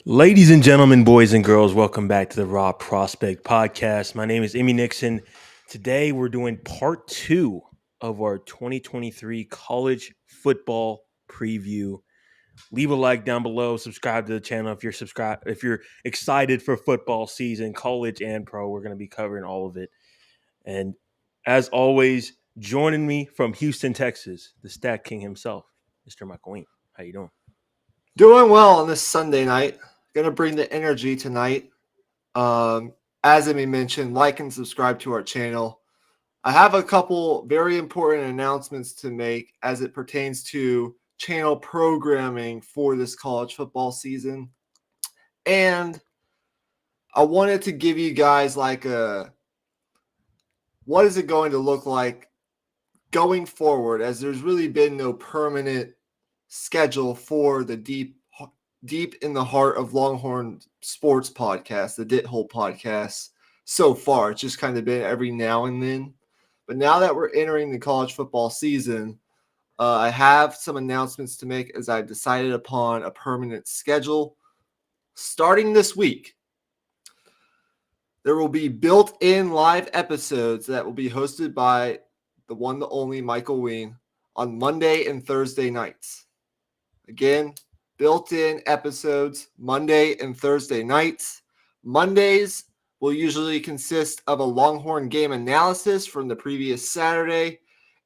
Ladies and gentlemen, boys and girls, welcome back to the Raw Prospect Podcast. My name is Emmy Nixon. Today we're doing part 2 of our 2023 college football preview. Leave a like down below, subscribe to the channel if you're excited for football season, college and pro. We're going to be covering all of it. And as always, joining me from Houston, Texas, the Stat King himself, Mr. Michael Wayne. How you doing? Doing well on this Sunday night. Going to bring the energy tonight. As Emmy mentioned, like and subscribe to our channel. I have a couple very important announcements to make as it pertains to channel programming for this college football season. And I wanted to give you guys what is it going to look like going forward, as there's really been no permanent schedule for the deep in the heart of Longhorn sports podcast, the Dit Hole podcast. So far, it's just kind of been every now and then. But now that we're entering the college football season, I have some announcements to make as I've decided upon a permanent schedule. Starting this week, there will be built-in live episodes that will be hosted by the one, the only Michael Ween on Monday and Thursday nights. Again, built-in episodes Monday and Thursday nights. Mondays will usually consist of a Longhorn game analysis from the previous Saturday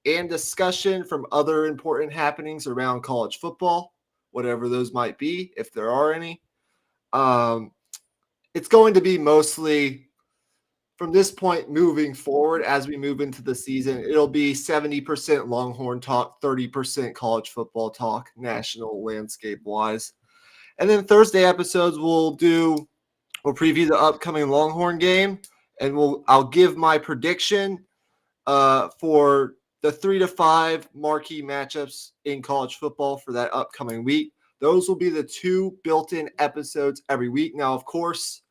and discussion from other important happenings around college football, whatever those might be, if there are any. It's going to be mostly, from this point moving forward, as we move into the season, it'll be 70% Longhorn talk, 30% college football talk, national landscape-wise. And then Thursday episodes we'll preview the upcoming Longhorn game, and I'll give my prediction for the 3 to 5 marquee matchups in college football for that upcoming week. Those will be the 2 built-in episodes every week. Now, of course,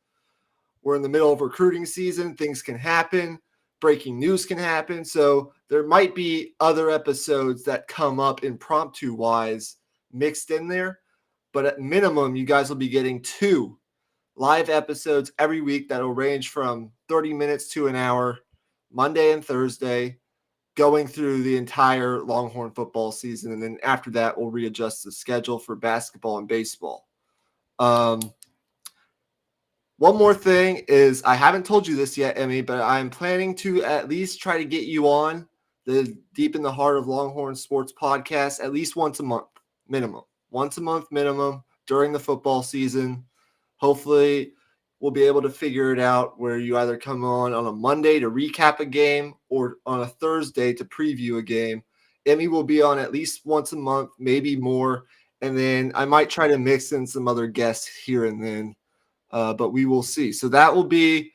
we're in the middle of recruiting season. Things can happen. Breaking news can happen. So there might be other episodes that come up impromptu-wise mixed in there. But at minimum, you guys will be getting 2 live episodes every week that will range from 30 minutes to an hour, Monday and Thursday, going through the entire Longhorn football season. And then after that, we'll readjust the schedule for basketball and baseball. One more thing is, I haven't told you this yet, Emmy, but I'm planning to at least try to get you on the Deep in the Heart of Longhorn Sports podcast at least once a month minimum. Once a month minimum during the football season. Hopefully, we'll be able to figure it out where you either come on a Monday to recap a game or on a Thursday to preview a game. Emmy will be on at least once a month, maybe more. And then I might try to mix in some other guests here and then. But we will see. So that will be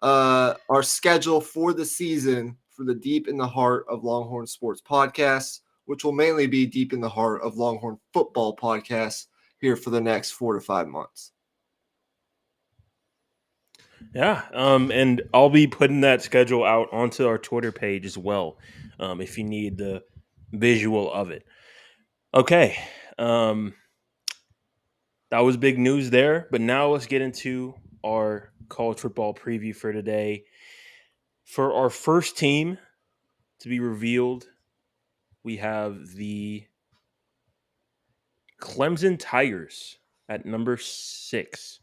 our schedule for the season for the Deep in the Heart of Longhorn Sports podcast, which will mainly be Deep in the Heart of Longhorn Football podcast here for the next 4 to 5 months. Yeah, and I'll be putting that schedule out onto our Twitter page as well, if you need the visual of it. Okay, that was big news there, but now let's get into our college football preview for today. For our first team to be revealed, we have the Clemson Tigers at number 6.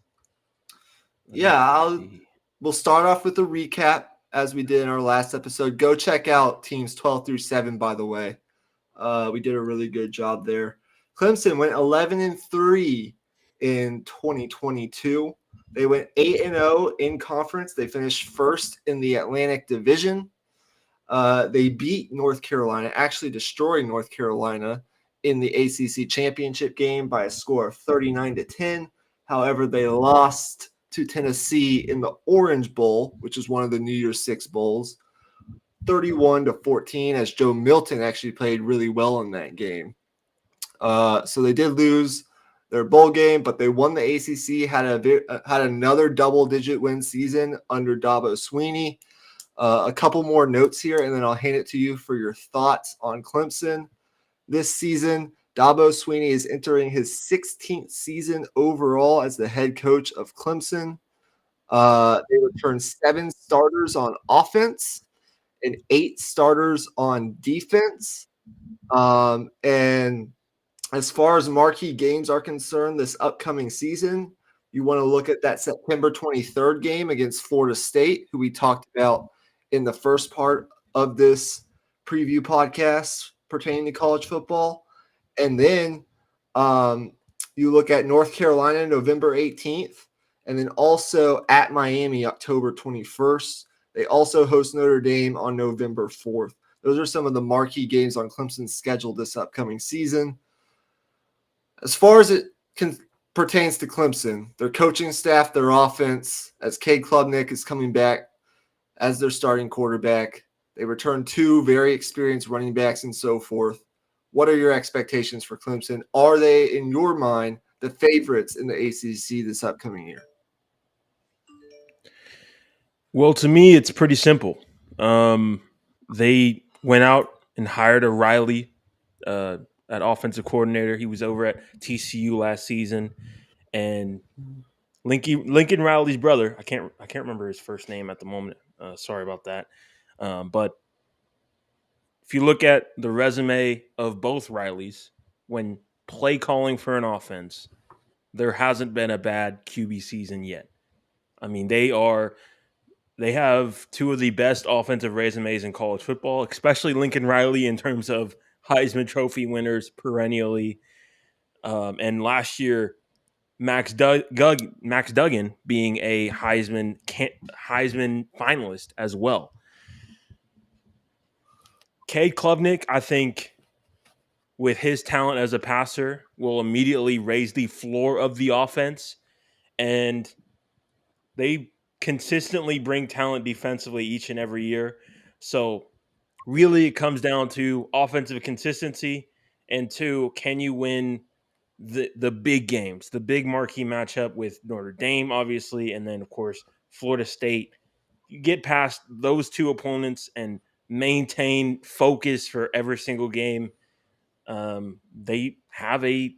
We'll start off with a recap as we did in our last episode. Go check out teams 12 through 7, by the way. We did a really good job there. Clemson went 11-3 in 2022. They went 8-0 in conference. They finished first in the Atlantic Division. They beat North Carolina, actually destroying North Carolina in the ACC championship game by a score of 39-10. However, they lost to Tennessee in the Orange Bowl, which is one of the New Year's Six bowls, 31-14, as Joe Milton actually played really well in that game. So they did lose their bowl game, but they won the ACC, had another double-digit win season under Dabo Swinney. A couple more notes here, and then I'll hand it to you for your thoughts on Clemson. This season, Dabo Swinney is entering his 16th season overall as the head coach of Clemson. They returned 7 starters on offense and 8 starters on defense. And as far as marquee games are concerned this upcoming season, you want to look at that September 23rd game against Florida State, who we talked about in the first part of this preview podcast pertaining to college football. And then you look at North Carolina, November 18th, and then also at Miami, October 21st. They also host Notre Dame on November 4th. Those are some of the marquee games on Clemson's schedule this upcoming season. As far as it pertains to Clemson, their coaching staff, their offense, as Cade Klubnik is coming back as their starting quarterback. They returned 2 very experienced running backs and so forth. What are your expectations for Clemson? Are they, in your mind, the favorites in the ACC this upcoming year? Well, to me, it's pretty simple. They went out and hired a Riley at offensive coordinator. He was over at TCU last season, and Lincoln Riley's brother. I can't remember his first name at the moment. Sorry about that. But if you look at the resume of both Rileys, when play calling for an offense, there hasn't been a bad QB season yet. I mean, they have 2 of the best offensive resumes in college football, especially Lincoln Riley in terms of Heisman Trophy winners perennially. And last year, Max Duggan being a Heisman finalist as well. Cade Klubnik, I think, with his talent as a passer, will immediately raise the floor of the offense. And they consistently bring talent defensively each and every year. So really it comes down to offensive consistency, and 2, can you win the big games, the big marquee matchup with Notre Dame, obviously, and then, of course, Florida State. You get past those 2 opponents and maintain focus for every single game. They have a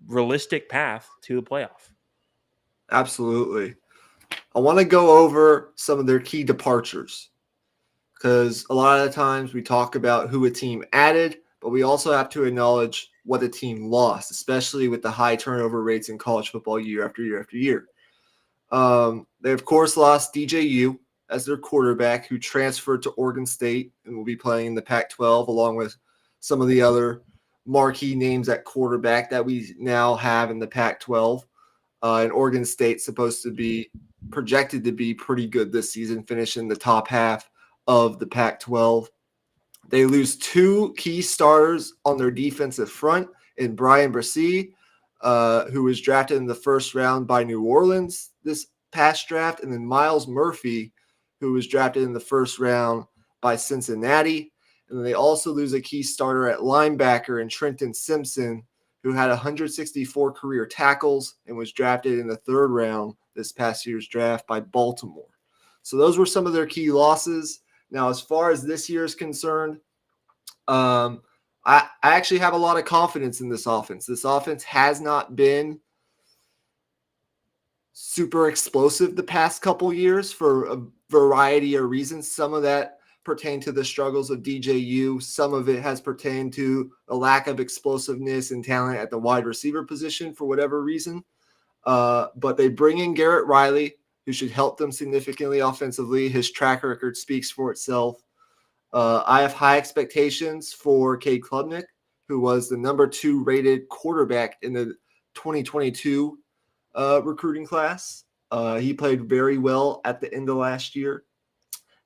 realistic path to the playoff. Absolutely. I want to go over some of their key departures because a lot of the times we talk about who a team added, but we also have to acknowledge what a team lost, especially with the high turnover rates in college football year after year after year. They, of course, lost DJU as their quarterback, who transferred to Oregon State and will be playing in the Pac-12 along with some of the other marquee names at quarterback that we now have in the Pac-12. And Oregon State's supposed to be projected to be pretty good this season, finishing the top half of the Pac-12. They lose 2 key starters on their defensive front in Brian Bresee, who was drafted in the first round by New Orleans this past draft, and then Miles Murphy, who was drafted in the first round by Cincinnati. And then they also lose a key starter at linebacker in Trenton Simpson, who had 164 career tackles and was drafted in the 3rd round this past year's draft by Baltimore. So those were some of their key losses. Now, as far as this year is concerned, I actually have a lot of confidence in this offense. This offense has not been super explosive the past couple years for a variety of reasons. Some of that pertain to the struggles of DJU. Some of it has pertained to a lack of explosiveness and talent at the wide receiver position for whatever reason. But they bring in Garrett Riley, who should help them significantly offensively. His track record speaks for itself. I have high expectations for Cade Klubnik, who was the number 2 rated quarterback in the 2022 recruiting class. He played very well at the end of last year.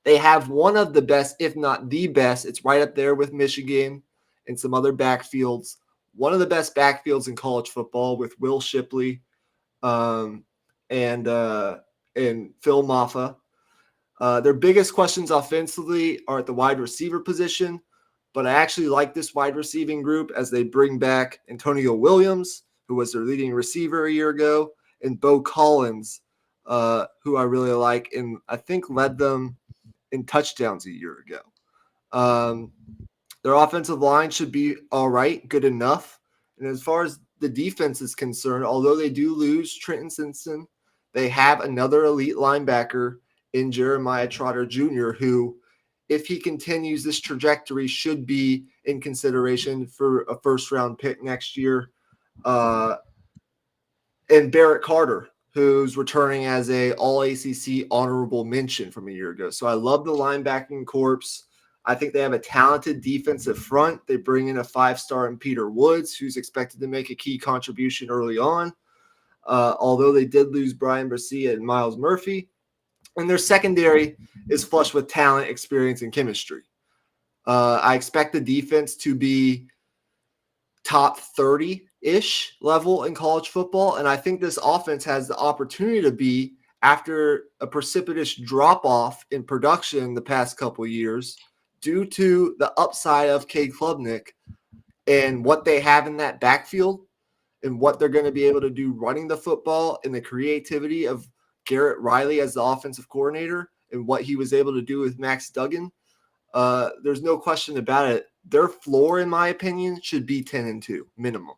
They have one of the best, if not the best, it's right up there with Michigan and some other backfields. One of the best backfields in college football with Will Shipley and Phil Maffa. Their biggest questions offensively are at the wide receiver position, but I actually like this wide receiving group as they bring back Antonio Williams, who was their leading receiver a year ago, and Bo Collins, who I really like and I think led them in touchdowns a year ago. Their offensive line should be all right, good enough. And as far as the defense is concerned, although they do lose Trenton Simpson, they have another elite linebacker in Jeremiah Trotter Jr., who, if he continues this trajectory, should be in consideration for a first-round pick next year. And Barrett Carter, who's returning as a All-ACC honorable mention from a year ago. So I love the linebacking corps. I think they have a talented defensive front. They bring in a 5-star in Peter Woods, who's expected to make a key contribution early on, although they did lose Brian Garcia and Miles Murphy. And their secondary is flush with talent, experience, and chemistry. I expect the defense to be top 30-ish level in college football, and I think this offense has the opportunity to be, after a precipitous drop-off in production the past couple of years, due to the upside of Cade Klubnik and what they have in that backfield and what they're going to be able to do running the football and the creativity of Garrett Riley as the offensive coordinator and what he was able to do with Max Duggan. There's no question about it. Their floor, in my opinion, should be 10-2 minimum.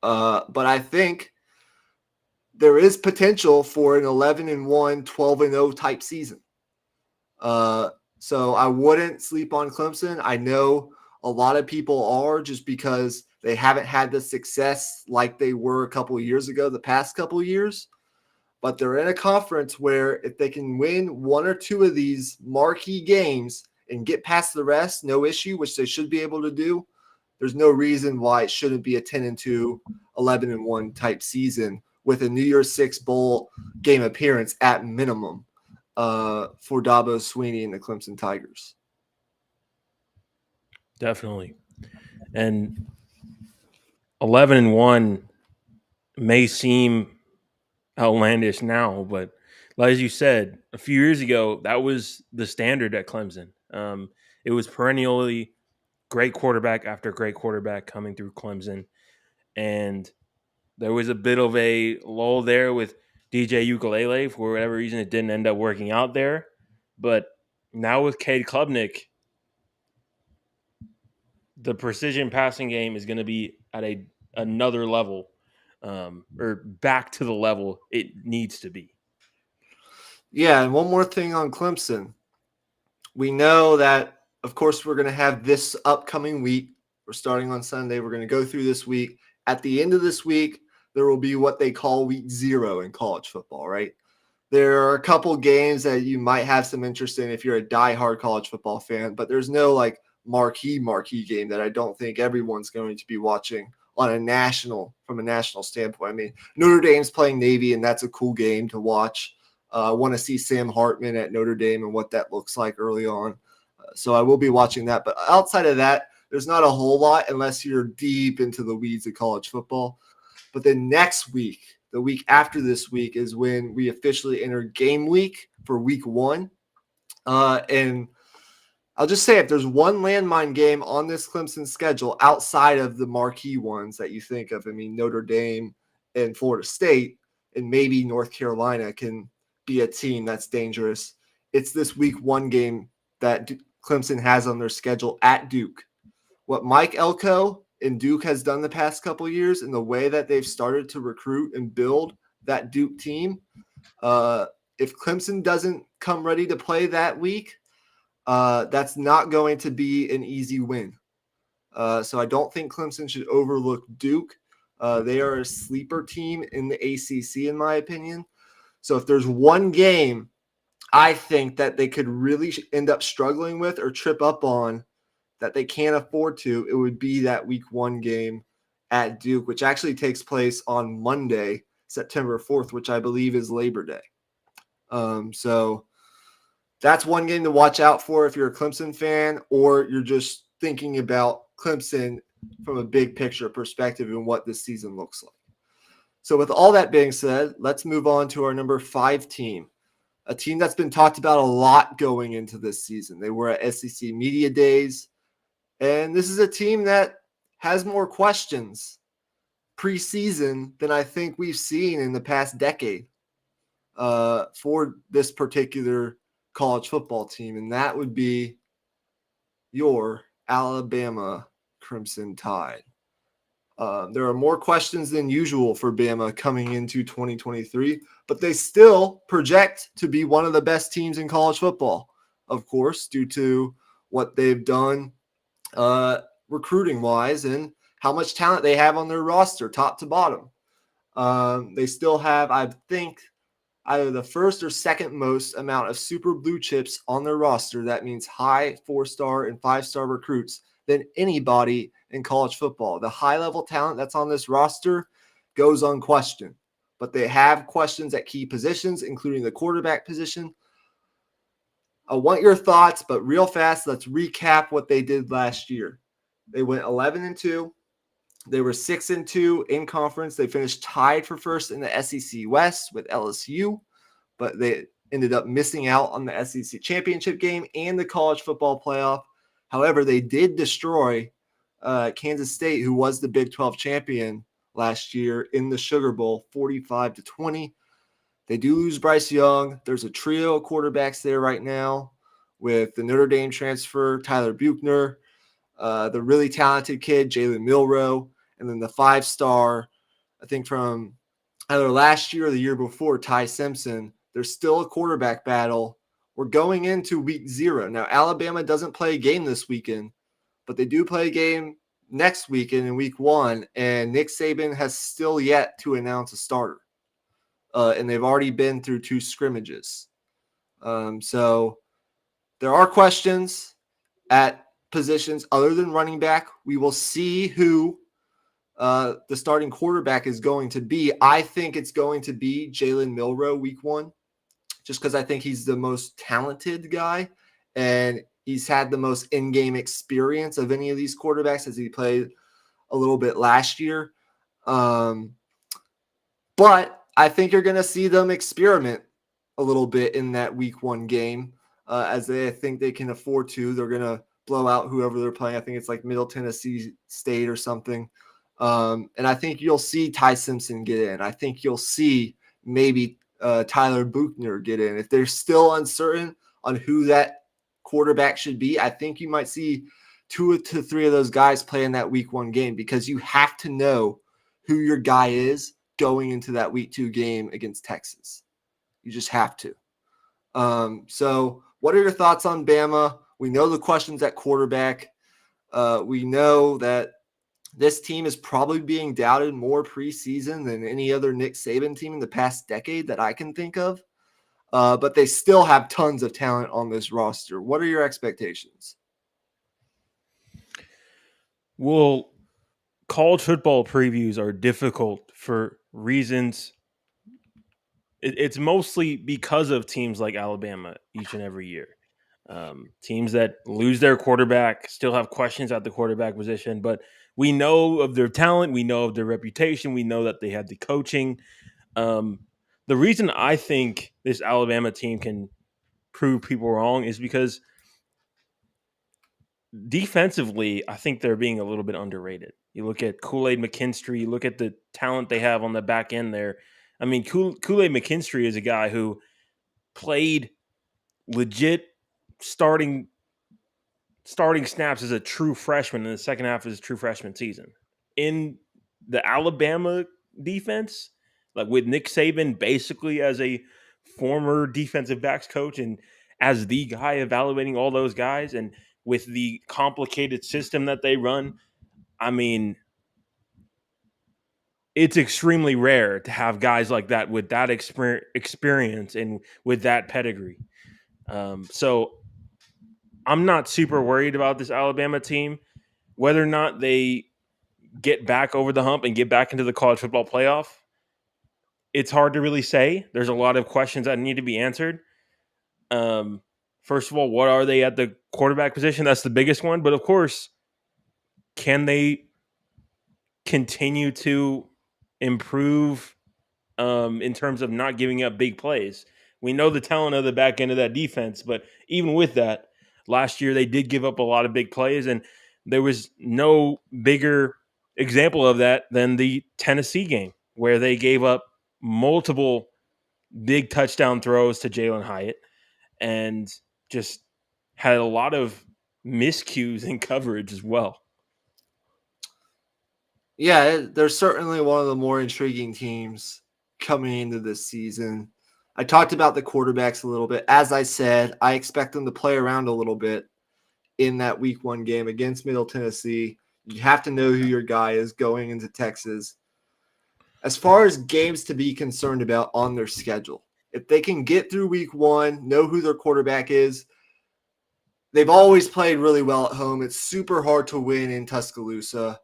But I think there is potential for an 11-1, 12-0 type season. So I wouldn't sleep on Clemson. I know a lot of people are, just because they haven't had the success like they were a couple of years ago, the past couple of years. But they're in a conference where if they can win one or two of these marquee games and get past the rest, no issue, which they should be able to do, there's no reason why it shouldn't be a 10-2, 11-1 type season with a New Year's Six Bowl game appearance at minimum for Dabo Swinney and the Clemson Tigers. Definitely. And 11-1 may seem outlandish now, but as you said, a few years ago, that was the standard at Clemson. It was perennially great quarterback after great quarterback coming through Clemson. And there was a bit of a lull there with DJ Ukulele. For whatever reason, it didn't end up working out there. But now with Cade Klubnik, the precision passing game is going to be at another level, or back to the level it needs to be. Yeah, and one more thing on Clemson. We know that, of course, we're going to have this upcoming week. We're starting on Sunday. We're going to go through this week. At the end of this week, there will be what they call week 0 in college football, right? There are a couple games that you might have some interest in if you're a diehard college football fan, but there's no like marquee game that I don't think everyone's going to be watching from a national standpoint. I mean, Notre Dame's playing Navy, and that's a cool game to watch. I want to see Sam Hartman at Notre Dame and what that looks like early on. So I will be watching that. But outside of that, there's not a whole lot unless you're deep into the weeds of college football. But then next week, the week after this week, is when we officially enter game week for week 1. And I'll just say, if there's one landmine game on this Clemson schedule outside of the marquee ones that you think of, I mean, Notre Dame and Florida State and maybe North Carolina can be a team that's dangerous. It's this week 1 game that Clemson has on their schedule at Duke. What Mike Elko and Duke has done the past couple of years, and the way that they've started to recruit and build that Duke team, if Clemson doesn't come ready to play that week, that's not going to be an easy win. So I don't think Clemson should overlook Duke. They are a sleeper team in the ACC, in my opinion. So if there's one game I think that they could really end up struggling with or trip up on that they can't afford to, it would be that week 1 game at Duke, which actually takes place on Monday, September 4th, which I believe is Labor Day. So that's one game to watch out for if you're a Clemson fan or you're just thinking about Clemson from a big picture perspective and what this season looks like. So with all that being said, let's move on to our number 5 team, a team that's been talked about a lot going into this season. They were at SEC Media Days, and this is a team that has more questions preseason than I think we've seen in the past decade for this particular college football team, and that would be your Alabama Crimson Tide. There are more questions than usual for Bama coming into 2023, but they still project to be one of the best teams in college football, of course, due to what they've done recruiting-wise and how much talent they have on their roster, top to bottom. They still have, I think, either the first or second most amount of super blue chips on their roster. That means high 4-star and 5-star recruits than anybody in college football. The high-level talent that's on this roster goes unquestioned, but they have questions at key positions, including the quarterback position. I want your thoughts, but real fast, let's recap what they did last year. They went 11-2. They were 6-2 in conference. They finished tied for first in the SEC West with LSU, but they ended up missing out on the SEC championship game and the college football playoff. However, they did destroy Kansas State, who was the Big 12 champion last year in the Sugar Bowl, 45-20. They do lose Bryce Young. There's a trio of quarterbacks there right now with the Notre Dame transfer, Tyler Buchner, the really talented kid, Jalen Milroe, and then the 5-star, I think from either last year or the year before, Ty Simpson. There's still a quarterback battle. We're going into week 0. Now, Alabama doesn't play a game this weekend, but they do play a game next weekend in week 1, and Nick Saban has still yet to announce a starter. And they've already been through 2 scrimmages. So there are questions at positions other than running back. We will see who the starting quarterback is going to be. I think it's going to be Jalen Milroe week 1, just because I think he's the most talented guy and he's had the most in-game experience of any of these quarterbacks as he played a little bit last year. But I think you're going to see them experiment a little bit in that week 1 game as I think they can afford to. They're going to blow out whoever they're playing. I think it's like Middle Tennessee State or something. And I think you'll see Ty Simpson get in. I think you'll see maybe Tyler Buchner get in. If they're still uncertain on who that quarterback should be, I think you might see 2 to 3 of those guys play in that week 1 game, because you have to know who your guy is going into that week 2 game against Texas. You just have to. So what are your thoughts on Bama? We know the questions at quarterback. We know that this team is probably being doubted more preseason than any other Nick Saban team in the past decade that I can think of. But they still have tons of talent on this roster. What are your expectations? Well, college football previews are difficult for reasons. It's mostly because of teams like Alabama each and every year. Teams that lose their quarterback still have questions at the quarterback position, but we know of their talent, we know of their reputation, we know that they have the coaching. The reason I think this Alabama team can prove people wrong is because defensively, I think they're being a little bit underrated. You look at Kool-Aid McKinstry, you look at the talent they have on the back end there. I mean, Kool-Aid McKinstry is a guy who played legit starting snaps as a true freshman in the second half of his true freshman season. In the Alabama defense, like with Nick Saban basically as a former defensive backs coach and as the guy evaluating all those guys, and with the complicated system that they run, I mean, it's extremely rare to have guys like that with that experience and with that pedigree. So I'm not super worried about this Alabama team. Whether or not they get back over the hump and get back into the college football playoff, it's hard to really say. There's a lot of questions that need to be answered. First of all, what are they at the quarterback position, that's the biggest one. But of course, can they continue to improve in terms of not giving up big plays? We know the talent of the back end of that defense, but even with that, last year they did give up a lot of big plays, and there was no bigger example of that than the Tennessee game, where they gave up multiple big touchdown throws to Jalen Hyatt and just had a lot of miscues in coverage as well. Yeah, they're certainly one of the more intriguing teams coming into this season. I talked about the quarterbacks a little bit. As I said, I expect them to play around a little bit in that week 1 game against Middle Tennessee. You have to know who your guy is going into Texas. As far as games to be concerned about on their schedule, if they can get through week 1, know who their quarterback is, they've always played really well at home. It's super hard to win in Tuscaloosa.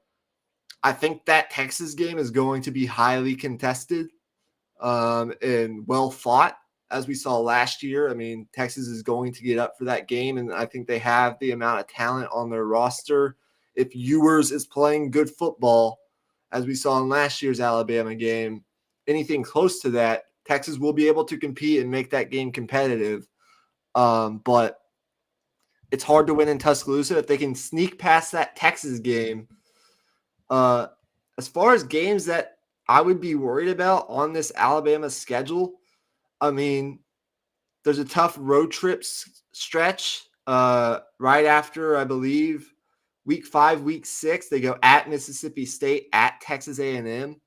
I think that Texas game is going to be highly contested and well fought, as we saw last year. I mean, Texas is going to get up for that game, and I think they have the amount of talent on their roster. If Ewers is playing good football, as we saw in last year's Alabama game, anything close to that, Texas will be able to compete and make that game competitive. But it's hard to win in Tuscaloosa. If they can sneak past that Texas game, as far as games that I would be worried about on this Alabama schedule, I mean, there's a tough road trip stretch right after, I believe, week 5, week 6. They go at Mississippi State, at Texas A&M.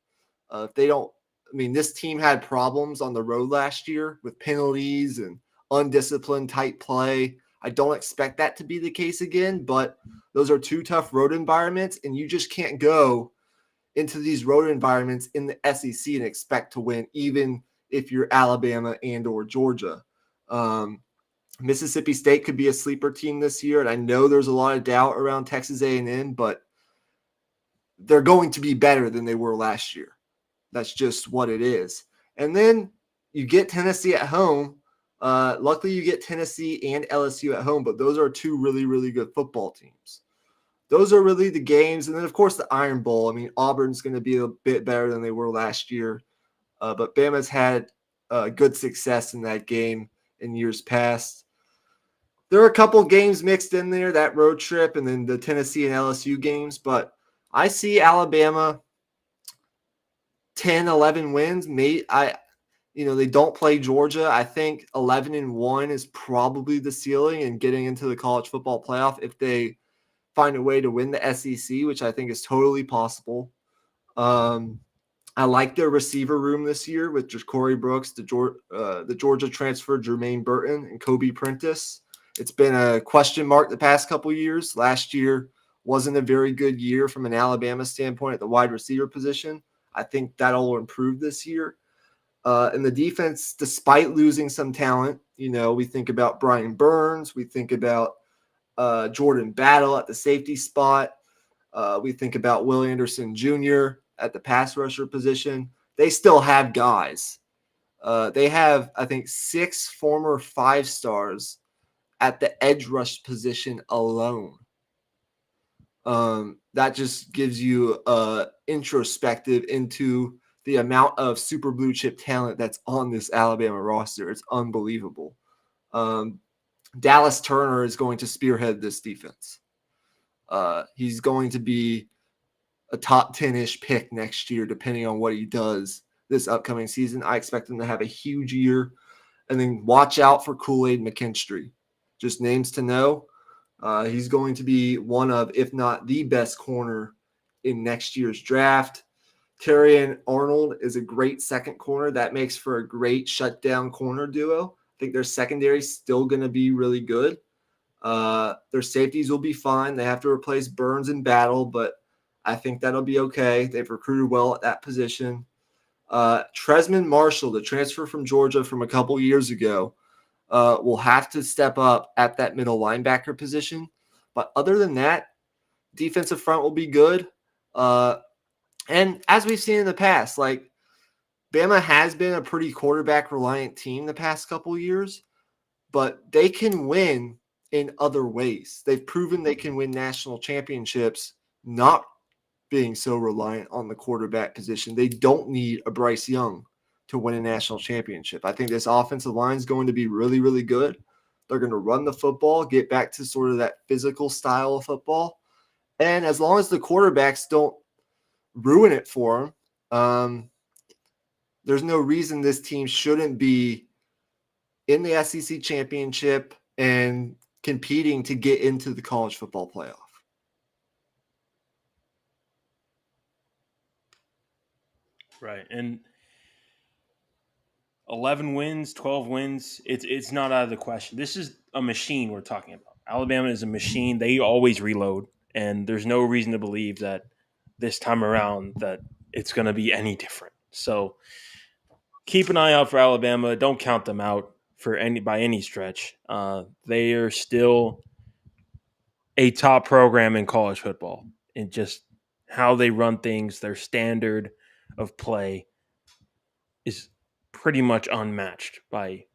If they don't, I mean, this team had problems on the road last year with penalties and undisciplined type play. I don't expect that to be the case again, but those are 2 tough road environments, and you just can't go into these road environments in the SEC and expect to win, even if you're Alabama and or Georgia. Mississippi State could be a sleeper team this year, and I know there's a lot of doubt around Texas A&M, but they're going to be better than they were last year. That's just what it is. And then you get Tennessee at home. Luckily, you get Tennessee and LSU at home, but those are 2 really, really good football teams. Those are really the games. And then, of course, the Iron Bowl. I mean, Auburn's going to be a bit better than they were last year. But Bama's had good success in that game in years past. There are a couple games mixed in there, that road trip and then the Tennessee and LSU games. But I see Alabama 10, 11 wins. They don't play Georgia. I think 11-1 is probably the ceiling and getting into the college football playoff if they find a way to win the SEC, which I think is totally possible. I like their receiver room this year with Ja'Cory Brooks, the Georgia transfer Jermaine Burton, and Kobe Prentice. It's been a question mark the past couple years. Last year wasn't a very good year from an Alabama standpoint at the wide receiver position. I think that'll improve this year. And the defense, despite losing some talent, we think about Brian Burns, we think about Jordan Battle at the safety spot. We think about Will Anderson Jr. at the pass rusher position. They still have guys. They have, I think, 6 former 5-stars at the edge rush position alone. That just gives you introspective into the amount of super blue chip talent that's on this Alabama roster. It's unbelievable. Dallas Turner is going to spearhead this defense. He's going to be a top 10-ish pick next year, depending on what he does this upcoming season. I expect him to have a huge year. And then watch out for Kool-Aid McKinstry. Just names to know. He's going to be one of, if not the best corner in next year's draft. Terrion Arnold is a great second corner. That makes for a great shutdown corner duo. I think their secondary is still going to be really good. Their safeties will be fine. They have to replace Burns and Battle, but I think that'll be okay. They've recruited well at that position. Tresman Marshall, the transfer from Georgia from a couple years ago, will have to step up at that middle linebacker position. But other than that, defensive front will be good. And as we've seen in the past, like Bama has been a pretty quarterback reliant team the past couple years, but they can win in other ways. They've proven they can win national championships not being so reliant on the quarterback position. They don't need a Bryce Young to win a national championship. I think this offensive line is going to be really, really good. They're going to run the football, get back to sort of that physical style of football. And as long as the quarterbacks don't ruin it for them, there's no reason this team shouldn't be in the SEC championship and competing to get into the college football playoff. Right. And 11 wins, 12 wins, it's not out of the question. This is a machine we're talking about. Alabama is a machine. They always reload, and there's no reason to believe that this time around that it's going to be any different. So keep an eye out for Alabama. Don't count them out by any stretch. They are still a top program in college football, and just how they run things, their standard of play is pretty much unmatched by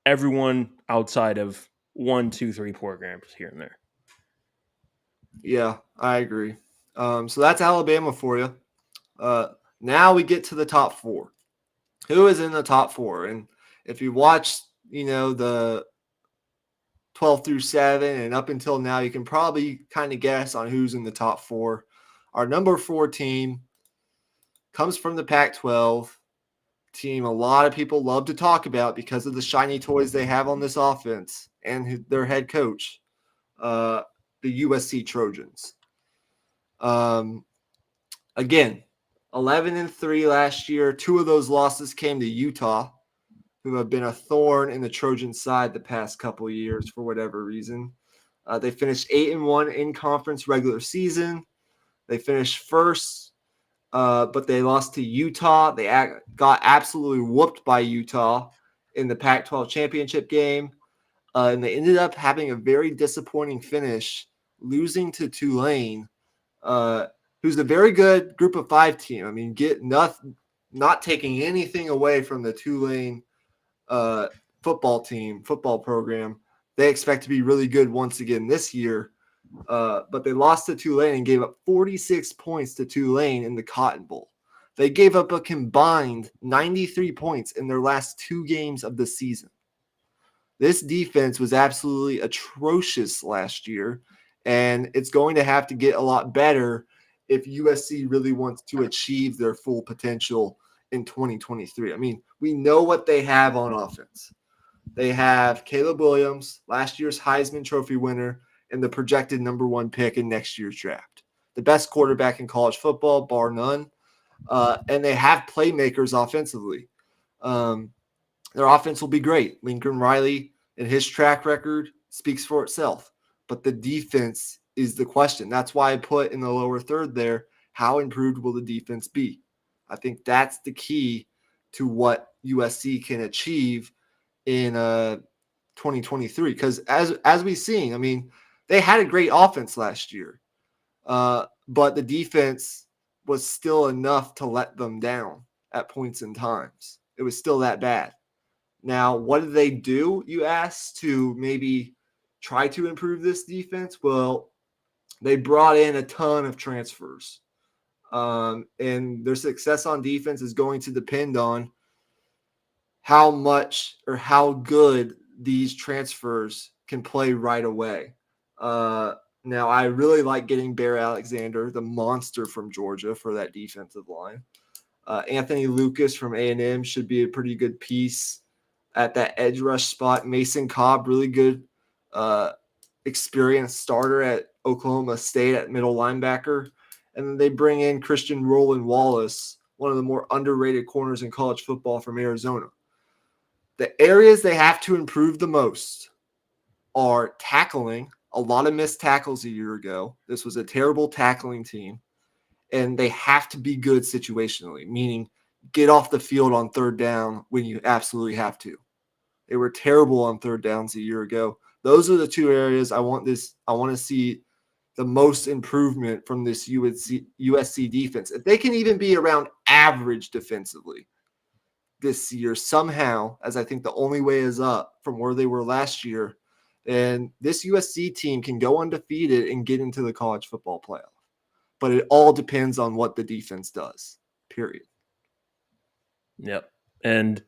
everyone outside of 1, 2, 3 programs here and there. Yeah, I agree. So that's Alabama for you. Now we get to the top 4. Who is in the top 4? And if you watch, the 12 through 7 and up until now, you can probably kind of guess on who's in the top 4. Our number 4 team comes from the Pac-12 team. A lot of people love to talk about because of the shiny toys they have on this offense and their head coach, the USC Trojans. Again, 11-3 last year. 2 of those losses came to Utah, who have been a thorn in the Trojan side the past couple of years for whatever reason. They finished 8-1 in conference regular season. They finished first, but they lost to Utah. They got absolutely whooped by Utah in the Pac-12 championship game. And they ended up having a very disappointing finish, losing to Tulane, who's a very good group of 5 team. I mean, not taking anything away from the Tulane football program. They expect to be really good once again this year. But they lost to Tulane and gave up 46 points to Tulane in the Cotton Bowl. They gave up a combined 93 points in their last 2 games of the season. This defense was absolutely atrocious last year, and it's going to have to get a lot better if USC really wants to achieve their full potential in 2023. I mean, we know what they have on offense. They have Caleb Williams, last year's Heisman Trophy winner, and the projected number 1 pick in next year's draft. The best quarterback in college football, bar none. And they have playmakers offensively. Their offense will be great. Lincoln Riley and his track record speaks for itself. But the defense is the question. That's why I put in the lower third there, how improved will the defense be? I think that's the key to what USC can achieve in 2023. Because as we've seen, I mean, they had a great offense last year, but the defense was still enough to let them down at points in times. It was still that bad. Now, what did they do, you asked, to maybe try to improve this defense? Well, they brought in a ton of transfers. And their success on defense is going to depend on how much or how good these transfers can play right away. Now, I really like getting Bear Alexander, the monster from Georgia, for that defensive line. Anthony Lucas from A&M should be a pretty good piece at that edge rush spot. Mason Cobb, really good experienced starter at Oklahoma State at middle linebacker. And then they bring in Christian Roland Wallace, one of the more underrated corners in college football from Arizona. The areas they have to improve the most are tackling. A lot of missed tackles a year ago. This was a terrible tackling team. And they have to be good situationally, meaning get off the field on third down when you absolutely have to. They were terrible on third downs a year ago. Those are the 2 areas I want to see the most improvement from this USC defense. If they can even be around average defensively this year somehow, as I think the only way is up from where they were last year, And this USC team can go undefeated and get into the college football playoff. But it all depends on what the defense does, period. Yep. And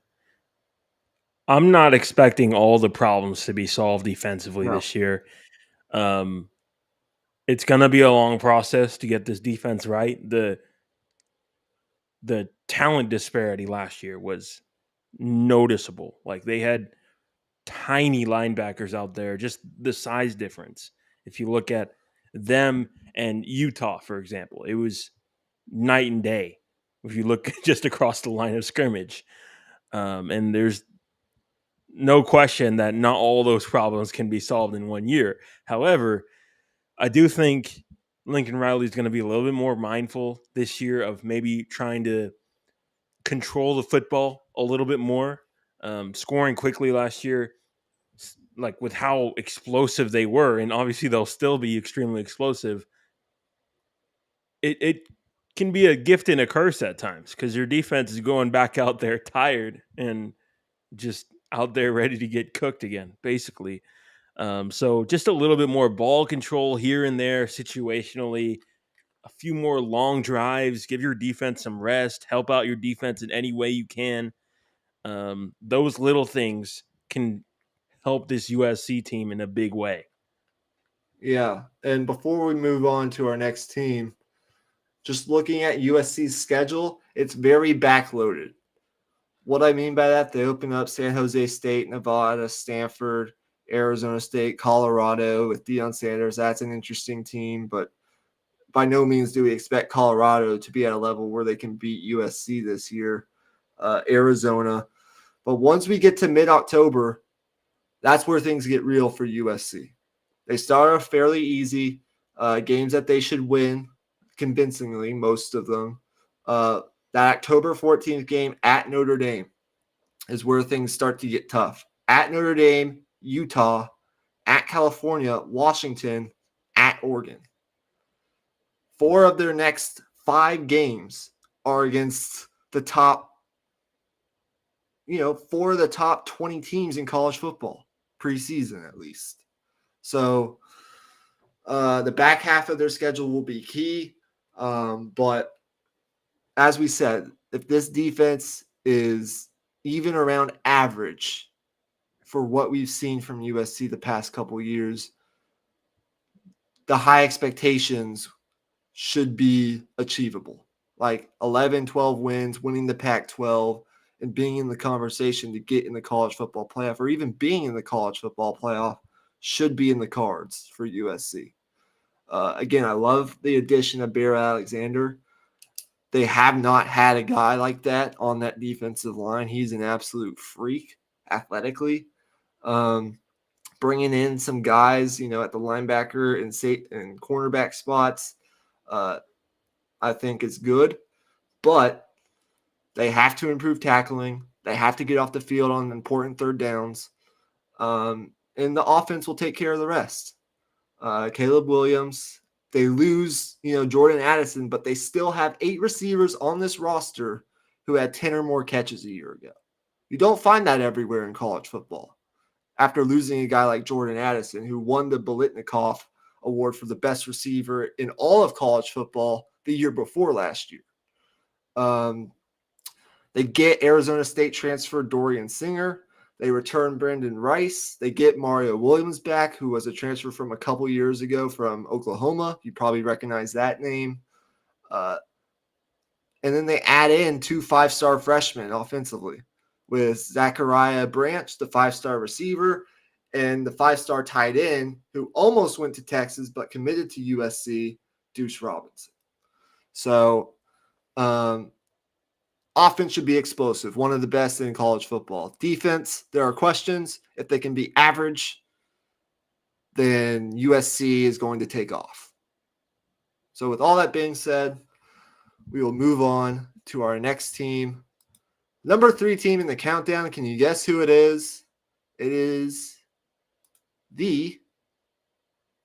I'm not expecting all the problems to be solved defensively No. this year. Um, it's going to be a long process to get this defense right. The talent disparity last year was noticeable. Like they had tiny linebackers out there, just the size difference. If you look at them and Utah, for example, it was night and day. If you look just across the line of scrimmage, and there's no question that not all those problems can be solved in 1 year. However, I do think Lincoln Riley is going to be a little bit more mindful this year of maybe trying to control the football a little bit more. Scoring quickly last year, like with how explosive they were, and obviously they'll still be extremely explosive. It can be a gift and a curse at times because your defense is going back out there tired and just out there ready to get cooked again, basically. So just a little bit more ball control here and there, situationally. A few more long drives, give your defense some rest, help out your defense in any way you can. Those little things can help this USC team in a big way. Yeah. And before we move on to our next team, just looking at USC's schedule, it's very backloaded. What I mean by that, they open up San Jose State, Nevada, Stanford, Arizona State, Colorado with Deion Sanders. That's an interesting team, but by no means do we expect Colorado to be at a level where they can beat USC this year. Arizona. But once we get to mid-October, that's where things get real for USC. They start off fairly easy, games that they should win convincingly, most of them. That October 14th game at Notre Dame is where things start to get tough. At Notre Dame, Utah, at California, Washington, at Oregon. 4 of their next 5 games are against the top, 4 of the top 20 teams in college football, preseason at least. So the back half of their schedule will be key. But as we said, if this defense is even around average for what we've seen from USC the past couple years, the high expectations should be achievable. Like 11, 12 wins, winning the Pac-12, and being in the conversation to get in the college football playoff, or even being in the college football playoff, should be in the cards for USC. Again, I love the addition of Bear Alexander. They have not had a guy like that on that defensive line. He's an absolute freak athletically. Bringing in some guys, at the linebacker and cornerback spots, I think is good. But they have to improve tackling. They have to get off the field on important third downs. And the offense will take care of the rest. Caleb Williams, they lose, Jordan Addison, but they still have 8 receivers on this roster who had 10 or more catches a year ago. You don't find that everywhere in college football. After losing a guy like Jordan Addison, who won the Biletnikoff Award for the best receiver in all of college football the year before last year. They get Arizona State transfer Dorian Singer. They return Brendan Rice. They get Mario Williams back, who was a transfer from a couple years ago from Oklahoma. You probably recognize that name. And then they add in 2 5-star freshmen offensively with Zachariah Branch, the 5-star receiver, and the 5-star tight end who almost went to Texas but committed to USC, Deuce Robinson. So offense should be explosive, one of the best in college football. Defense, there are questions. If they can be average, then USC is going to take off. So with all that being said, we will move on to our next team. Number 3 team in the countdown. Can you guess who it is? It is the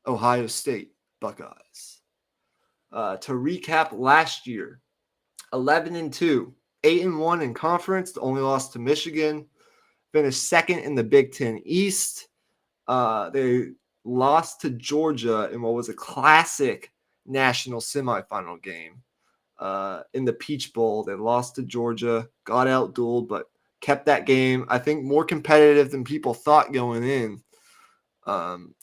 Ohio State Buckeyes. To recap last year, 11-2, 8-1 in conference, the only loss to Michigan. Finished second in the Big Ten East. They lost to Georgia in what was a classic national semifinal game. In the Peach Bowl, they lost to Georgia, got outdueled, but kept that game, I think, more competitive than people thought going in.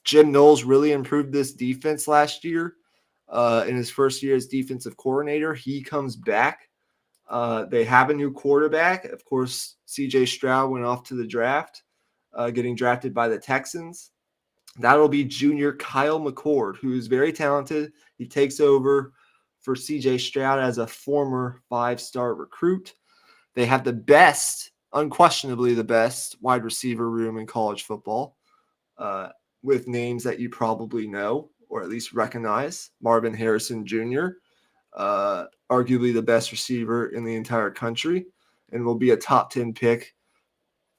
Jim Knowles really improved this defense last year. In his first year as defensive coordinator, he comes back. They have a new quarterback. Of course, C.J. Stroud went off to the draft, getting drafted by the Texans. That'll be junior Kyle McCord, who is very talented. He takes over for C.J. Stroud as a former five-star recruit. They have the best, unquestionably the best, wide receiver room in college football, with names that you probably know or at least recognize. Marvin Harrison Jr., arguably the best receiver in the entire country, and will be a top 10 pick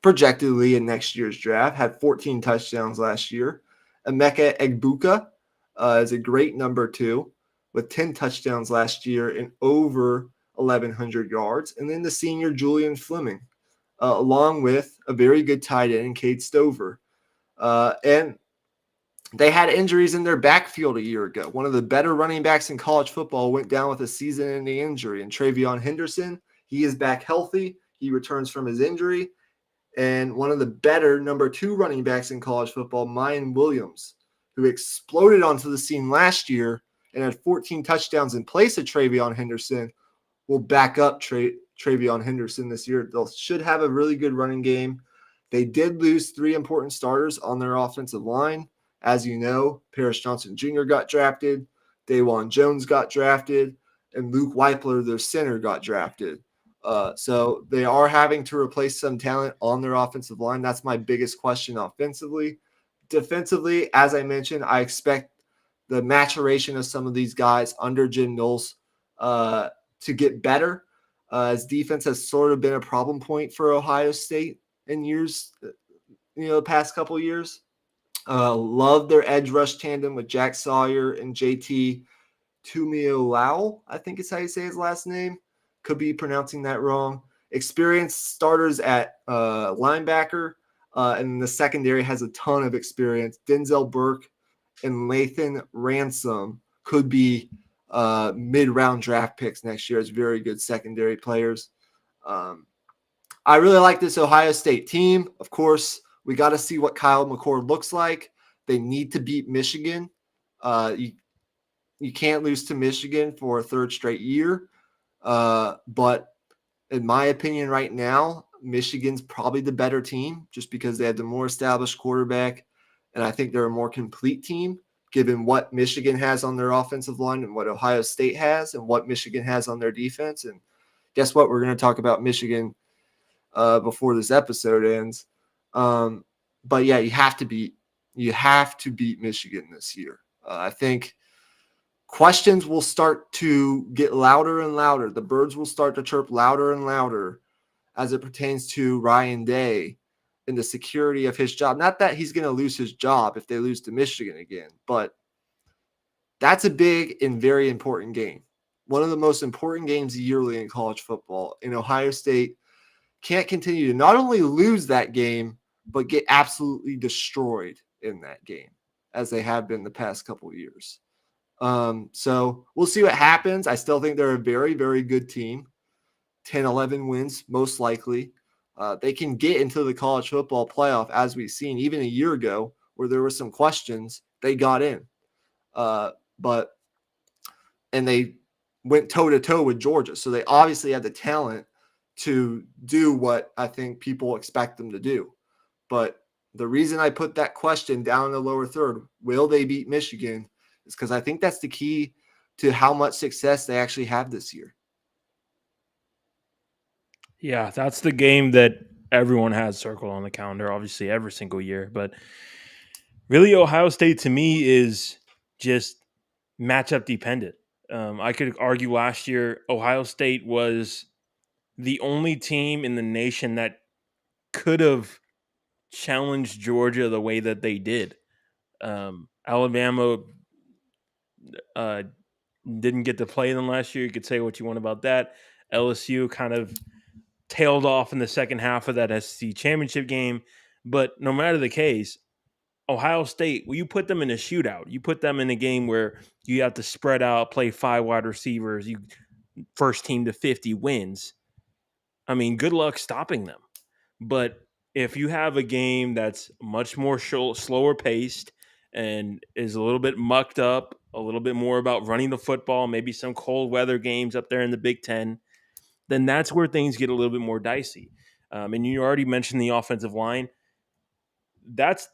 projectedly in next year's draft. Had 14 touchdowns last year. Emeka Egbuka is a great number 2 with 10 touchdowns last year and over 1,100 yards. And then the senior Julian Fleming, along with a very good tight end, Cade Stover. And they had injuries in their backfield a year ago. One of the better running backs in college football went down with a season-ending injury. And Travion Henderson, he is back healthy. He returns from his injury. And one of the better number 2 running backs in college football, Mayan Williams, who exploded onto the scene last year and had 14 touchdowns in place of Travion Henderson, will back up Travion Henderson this year. They should have a really good running game. They did lose 3 important starters on their offensive line. As you know, Paris Johnson Jr. got drafted, Dawan Jones got drafted, and Luke Weipler, their center, got drafted. So they are having to replace some talent on their offensive line. That's my biggest question offensively. Defensively, as I mentioned, I expect the maturation of some of these guys under Jim Knowles to get better, as defense has sort of been a problem point for Ohio State in years, the past couple of years. Love their edge rush tandem with Jack Sawyer and JT Tuimoloau, I think is how you say his last name. Could be pronouncing that wrong. Experienced starters at linebacker, and the secondary has a ton of experience. Denzel Burke and Lathan Ransom could be mid-round draft picks next year as very good secondary players. I really like this Ohio State team. Of course, we got to see what Kyle McCord looks like. They need to beat Michigan. You can't lose to Michigan for a third straight year. But in my opinion right now, Michigan's probably the better team just because they have the more established quarterback. And I think they're a more complete team given what Michigan has on their offensive line and what Ohio State has and what Michigan has on their defense. And guess what? We're going to talk about Michigan before this episode ends. But yeah, you have to beat Michigan this year. I think questions will start to get louder and louder. The birds will start to chirp louder and louder as it pertains to Ryan Day and the security of his job. Not that he's going to lose his job if they lose to Michigan again, but that's a big and very important game. One of the most important games yearly in college football. And Ohio State can't continue to not only lose that game, but get absolutely destroyed in that game as they have been the past couple of years. So we'll see what happens. I still think they're a very, very good team. 10, 11 wins, most likely. They can get into the college football playoff, as we've seen even a year ago, where there were some questions. They got in. And they went toe-to-toe with Georgia. So they obviously had the talent to do what I think people expect them to do. But the reason I put that question down in the lower third, will they beat Michigan, is because I think that's the key to how much success they actually have this year. Yeah, that's the game that everyone has circled on the calendar, obviously every single year. But really, Ohio State to me is just matchup dependent. I could argue last year Ohio State was the only team in the nation that could have challenged Georgia the way that they did. Alabama didn't get to play them last year. You could say what you want about that. LSU kind of tailed off in the second half of that SEC championship game. But no matter the case, Ohio State, well, you put them in a shootout. You put them in a game where you have to spread out, play 5 wide receivers. You first team to 50 wins. I mean, good luck stopping them. But if you have a game that's much more slower paced and is a little bit mucked up, a little bit more about running the football, maybe some cold weather games up there in the Big Ten, then that's where things get a little bit more dicey. And you already mentioned the offensive line. That's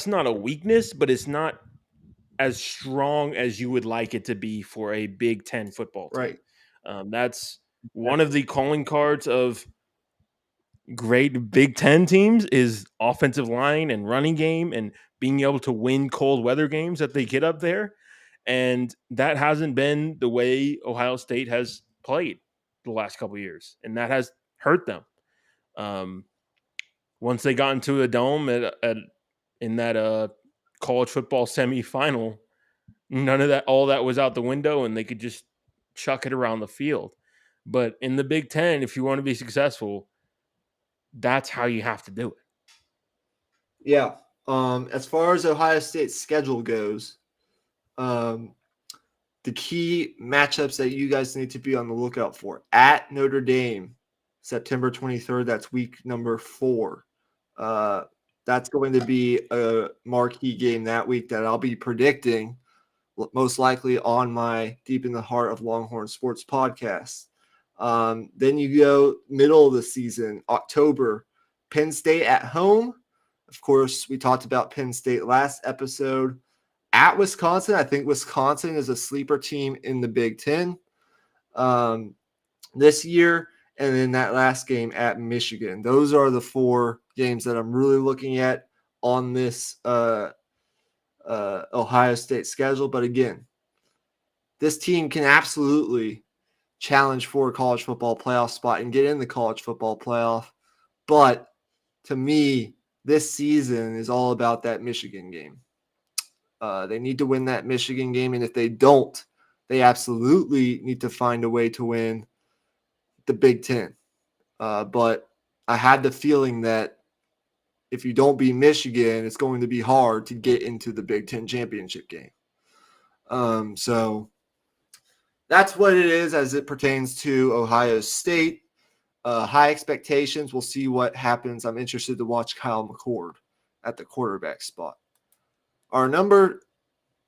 not a weakness, but it's not as strong as you would like it to be for a Big Ten football team. Right. That's one of the calling cards of great Big Ten teams is offensive line and running game and being able to win cold weather games that they get up there. And that hasn't been the way Ohio State has played the last couple of years. And that has hurt them. Once they got into a dome in that college football semifinal, none of that, all that was out the window, and they could just chuck it around the field. But in the Big Ten, if you want to be successful, that's how you have to do it. Yeah. As far as Ohio State's schedule goes, the key matchups that you guys need to be on the lookout for: at Notre Dame, September 23rd. That's week number 4. That's going to be a marquee game that week that I'll be predicting most likely on my Deep in the Heart of Longhorn Sports podcast. Then you go middle of the season, October, Penn State at home. Of course, we talked about Penn State last episode. At Wisconsin, I think Wisconsin is a sleeper team in the Big Ten this year. And then that last game at Michigan. Those are the 4 games that I'm really looking at on this Ohio State schedule. But again, this team can absolutely challenge for a college football playoff spot and get in the college football playoff. But to me, this season is all about that Michigan game. They need to win that Michigan game. And if they don't, they absolutely need to find a way to win the Big Ten. But I had the feeling that if you don't beat Michigan, it's going to be hard to get into the Big Ten championship game. So that's what it is as it pertains to Ohio State. High expectations. We'll see what happens. I'm interested to watch Kyle McCord at the quarterback spot. Our number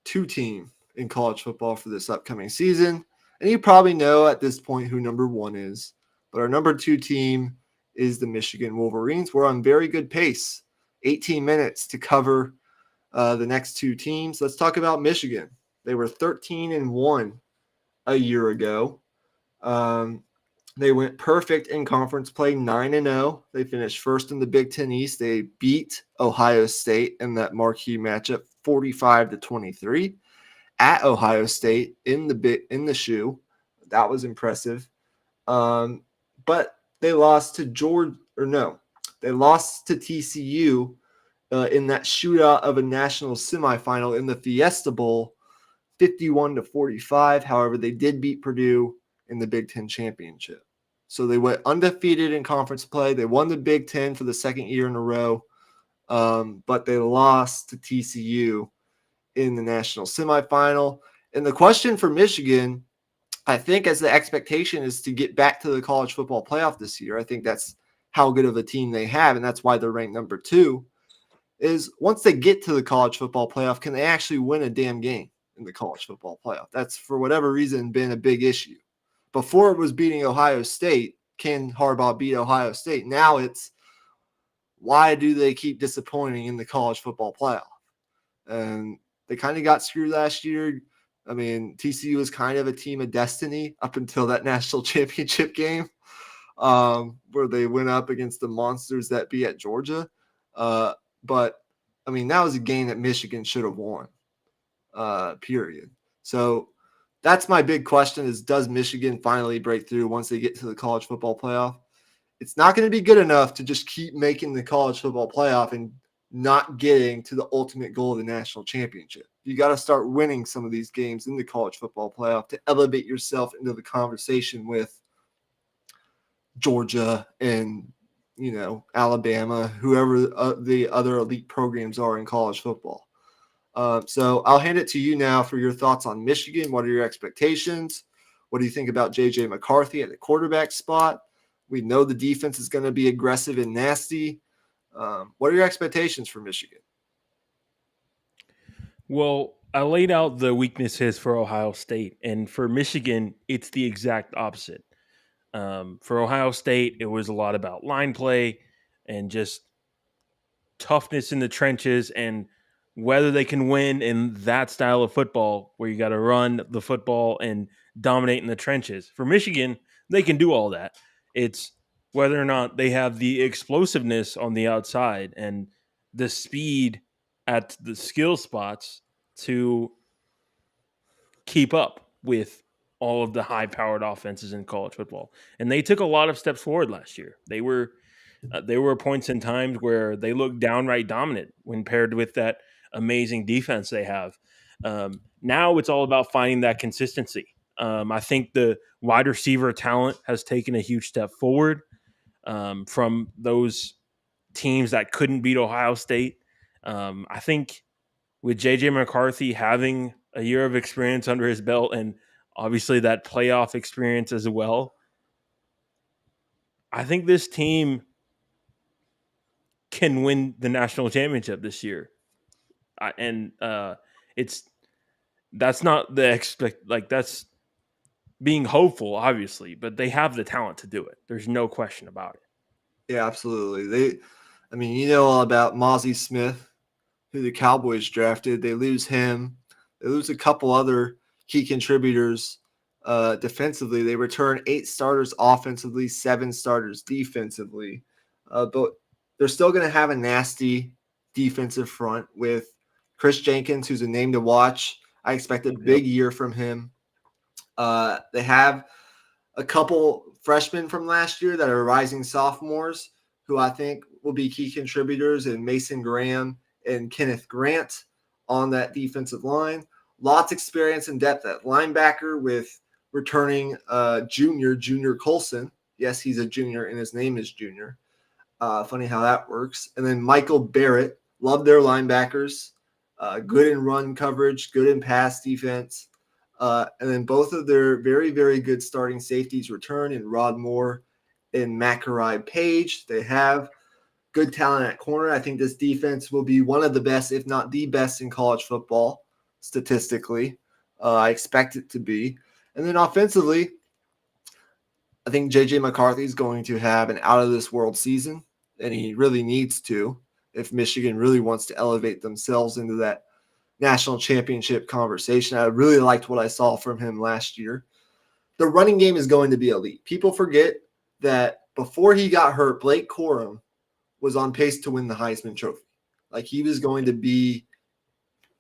2 team in college football for this upcoming season, and you probably know at this point who number 1 is, but our number 2 team is the Michigan Wolverines. We're on very good pace, 18 minutes to cover the next 2 teams. Let's talk about Michigan. They were 13-1 a year ago. They went perfect in conference play, 9-0. They finished first in the Big Ten East. They beat Ohio State in that marquee matchup, 45-23 at Ohio State in the shoe. That was impressive. But they lost to they lost to TCU in that shootout of a national semifinal in the Fiesta Bowl, 51-45. However, they did beat Purdue in the Big Ten championship. So they went undefeated in conference play. They won the Big Ten for the second year in a row, but they lost to TCU in the national semifinal. And the question for Michigan, I think, as the expectation is to get back to the college football playoff this year. I think that's how good of a team they have, and that's why they're ranked number 2, is once they get to the college football playoff, can they actually win a damn game in the college football playoff? That's, for whatever reason, been a big issue. Before it was beating Ohio State, can Harbaugh beat Ohio State? Now it's, why do they keep disappointing in the college football playoff? And they kind of got screwed last year. I mean, TCU was kind of a team of destiny up until that national championship game where they went up against the monsters that be at Georgia. But, I mean, that was a game that Michigan should have won, period. So that's my big question is, does Michigan finally break through once they get to the college football playoff? It's not going to be good enough to just keep making the college football playoff and not getting to the ultimate goal of the national championship. You got to start winning some of these games in the college football playoff to elevate yourself into the conversation with Georgia and, Alabama, whoever the other elite programs are in college football. So I'll hand it to you now for your thoughts on Michigan. What are your expectations? What do you think about J.J. McCarthy at the quarterback spot? We know the defense is going to be aggressive and nasty. What are your expectations for Michigan? Well, I laid out the weaknesses for Ohio State, and for Michigan, it's the exact opposite. For Ohio State, it was a lot about line play and just toughness in the trenches and whether they can win in that style of football where you got to run the football and dominate in the trenches. For Michigan, they can do all that. It's whether or not they have the explosiveness on the outside and the speed at the skill spots to keep up with all of the high powered offenses in college football. And they took a lot of steps forward last year. There were points in times where they looked downright dominant when paired with that amazing defense they have. Now it's all about finding that consistency. I think the wide receiver talent has taken a huge step forward from those teams that couldn't beat Ohio State. I think with JJ McCarthy having a year of experience under his belt and obviously that playoff experience as well, I think this team can win the national championship this year. And it's that's not the that's being hopeful, obviously, but they have the talent to do it. There's no question about it. Yeah, absolutely. You know all about Mozzie Smith, who the Cowboys drafted. They lose him. They lose a couple other key contributors defensively. They return 8 starters offensively, 7 starters defensively. But they're still going to have a nasty defensive front with Chris Jenkins, who's a name to watch. I expect a big year from him. They have a couple freshmen from last year that are rising sophomores who I think will be key contributors in Mason Graham and Kenneth Grant on that defensive line. Lots of experience and depth at linebacker with returning Junior Colson. Yes, he's a junior and his name is Junior. Funny how that works. And then Michael Barrett. Love their linebackers. Good in run coverage, good in pass defense. And then both of their very, very good starting safeties return in Rod Moore and Makarai Page. They have good talent at corner. I think this defense will be one of the best, if not the best, in college football statistically. I expect it to be. And then offensively, I think J.J. McCarthy is going to have an out-of-this-world season, and he really needs to if Michigan really wants to elevate themselves into that national championship conversation. I really liked what I saw from him last year. The running game is going to be elite. People forget that before he got hurt, Blake Corum was on pace to win the Heisman Trophy. Like he was going to be,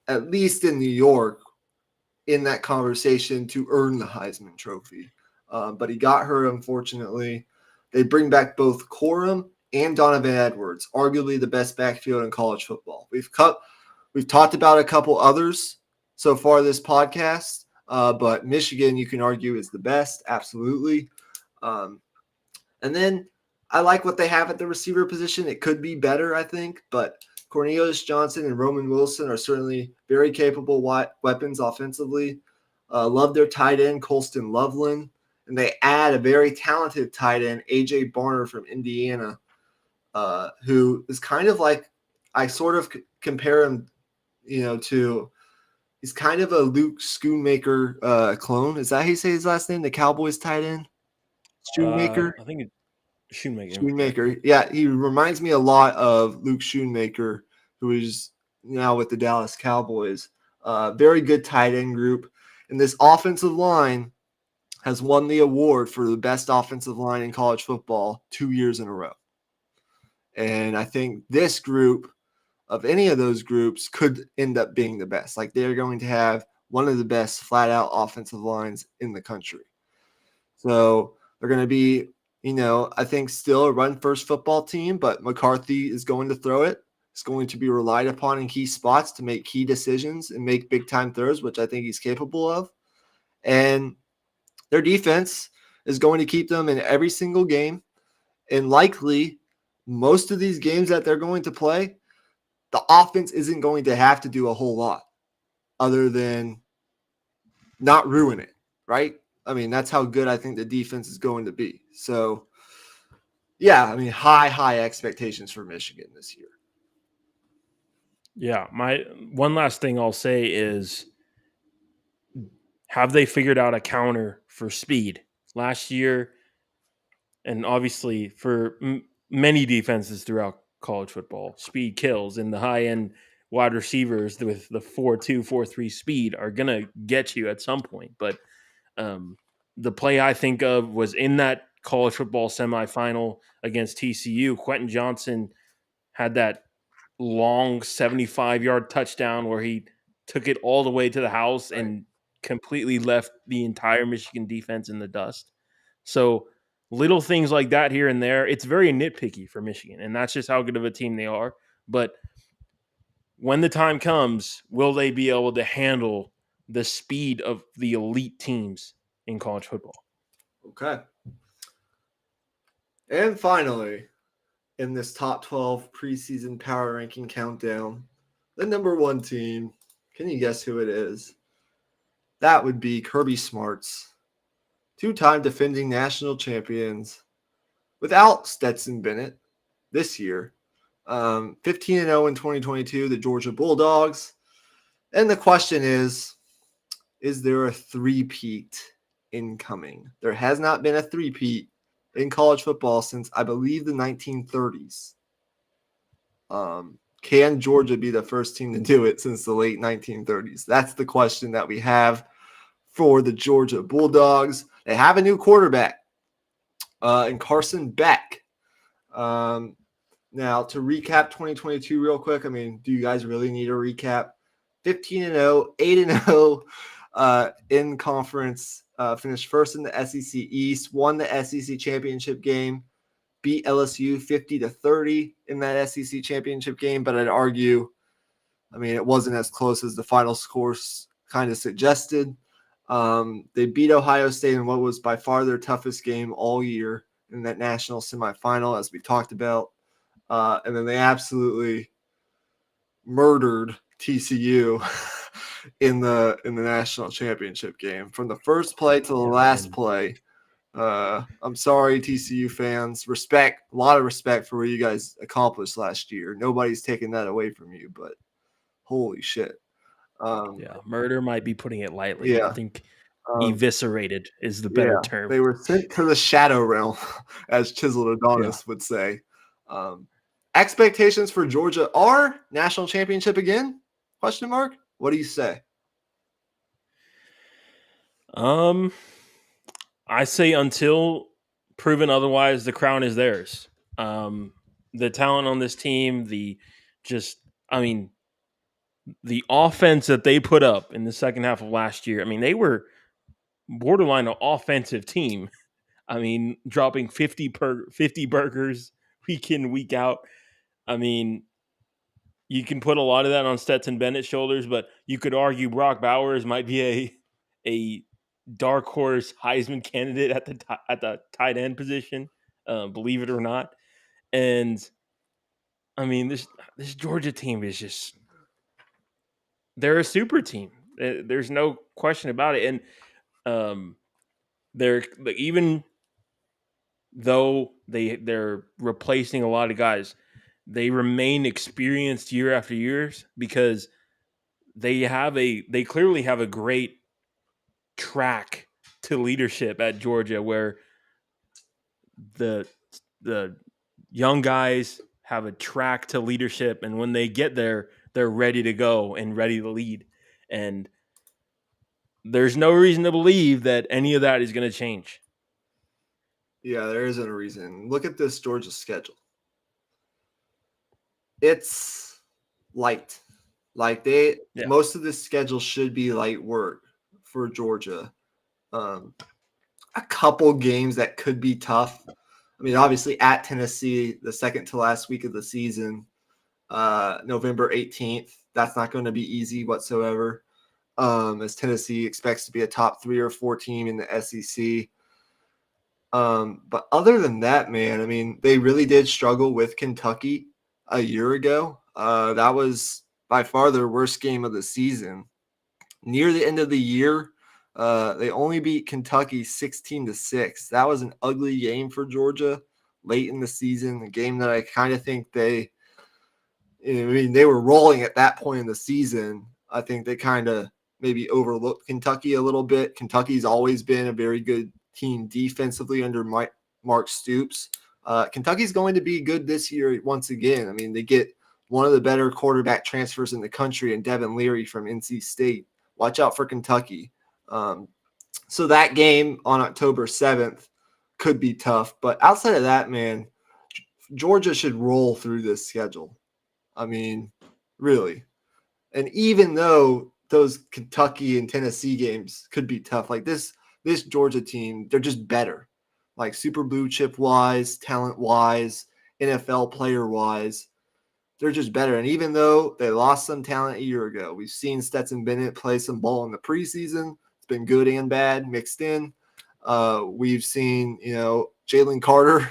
at least in New York, in that conversation to earn the Heisman Trophy. But he got hurt, unfortunately. They bring back both Corum and Donovan Edwards, arguably the best backfield in college football. We've talked about a couple others so far this podcast, but Michigan, you can argue, is the best, absolutely. And then I like what they have at the receiver position. It could be better, I think, but Cornelius Johnson and Roman Wilson are certainly very capable weapons offensively. Love their tight end, Colston Loveland. And they add a very talented tight end, A.J. Barner from Indiana, who is kind of like, I sort of compare him, to, he's kind of a Luke Schoonmaker clone. Is that how you say his last name? The Cowboys tight end? Schoonmaker? I think it's Schoonmaker. Yeah, he reminds me a lot of Luke Schoonmaker, who is now with the Dallas Cowboys. Very good tight end group. And this offensive line has won the award for the best offensive line in college football 2 years in a row. And I think this group, of any of those groups, could end up being the best. Like they're going to have one of the best flat out offensive lines in the country. So they're going to be, I think still a run first football team, but McCarthy is going to throw it. It's going to be relied upon in key spots to make key decisions and make big time throws, which I think he's capable of. And their defense is going to keep them in every single game and likely most of these games that they're going to play, the offense isn't going to have to do a whole lot other than not ruin it, right? I mean, that's how good I think the defense is going to be. So, yeah, I mean, high expectations for Michigan this year. Yeah, my one last thing I'll say is, have they figured out a counter for speed? Last year, and obviously for many defenses throughout college football, speed kills, and the high end wide receivers with the 4.2, 4.3 speed are going to get you at some point. But the play I think of was in that college football semifinal against TCU. Quentin Johnson had that long 75-yard touchdown where he took it all the way to the house and completely left the entire Michigan defense in the dust. So little things like that here and there, it's very nitpicky for Michigan, and that's just how good of a team they are. But when the time comes, will they be able to handle the speed of the elite teams in college football? Okay. And finally, in this top 12 preseason power ranking countdown, the number one team, can you guess who it is? That would be Kirby Smart's two-time defending national champions without Stetson Bennett this year. 15-0 in 2022, the Georgia Bulldogs. And the question is there a three-peat incoming? There has not been a three-peat in college football since, I believe, the 1930s. Can Georgia be the first team to do it since the late 1930s? That's the question that we have for the Georgia Bulldogs. They have a new quarterback in Carson Beck. Now, to recap 2022 real quick, I mean, do you guys really need a recap? 15-0, 8-0 in conference, finished first in the SEC East, won the SEC championship game, beat LSU 50-30 in that SEC championship game, but I'd argue, I mean, it wasn't as close as the final scores kind of suggested. They beat Ohio State in what was by far their toughest game all year in that national semifinal, as we talked about. And then they absolutely murdered TCU in the national championship game from the first play to the last play. I'm sorry, TCU fans. A lot of respect for what you guys accomplished last year. Nobody's taking that away from you, but holy shit. Murder might be putting it lightly. Yeah. I think eviscerated is the better term. They were sent to the shadow realm, as Chiseled Adonis would say. Expectations for Georgia are national championship again? Question mark. What do you say? I say until proven otherwise, the crown is theirs. The talent on this team, the offense that they put up in the second half of last year. I mean, they were borderline an offensive team. I mean, dropping 50 burgers week in, week out. I mean, you can put a lot of that on Stetson Bennett's shoulders, but you could argue Brock Bowers might be a dark horse Heisman candidate at the tight end position, believe it or not. And I mean, this Georgia team is just, they're a super team. There's no question about it. And they're even though they're replacing a lot of guys, they remain experienced year after years because they clearly have a great track to leadership at Georgia, where the young guys have a track to leadership, and when they get there, they're ready to go and ready to lead. And there's no reason to believe that any of that is going to change. Yeah, there isn't a reason. Look at this Georgia schedule. It's light. Like most of this schedule should be light work for Georgia. A couple games that could be tough. I mean, obviously at Tennessee, the second to last week of the season, November 18th. That's not going to be easy whatsoever, as Tennessee expects to be a top 3 or 4 team in the SEC. But other than that, man, I mean, they really did struggle with Kentucky a year ago. That was by far their worst game of the season. Near the end of the year, they only beat Kentucky 16-6. That was an ugly game for Georgia late in the season, a game that I kind of think they were rolling at that point in the season. I think they kind of maybe overlooked Kentucky a little bit. Kentucky's always been a very good team defensively under Mark Stoops. Kentucky's going to be good this year once again. I mean, they get one of the better quarterback transfers in the country and Devin Leary from NC State. Watch out for Kentucky. So that game on October 7th could be tough. But outside of that, man, Georgia should roll through this schedule. I mean, really. And even though those Kentucky and Tennessee games could be tough, like this Georgia team, they're just better. Like super blue chip wise, talent wise, NFL player wise, they're just better. And even though they lost some talent a year ago, we've seen Stetson Bennett play some ball in the preseason. It's been good and bad mixed in. We've seen, Jalen Carter,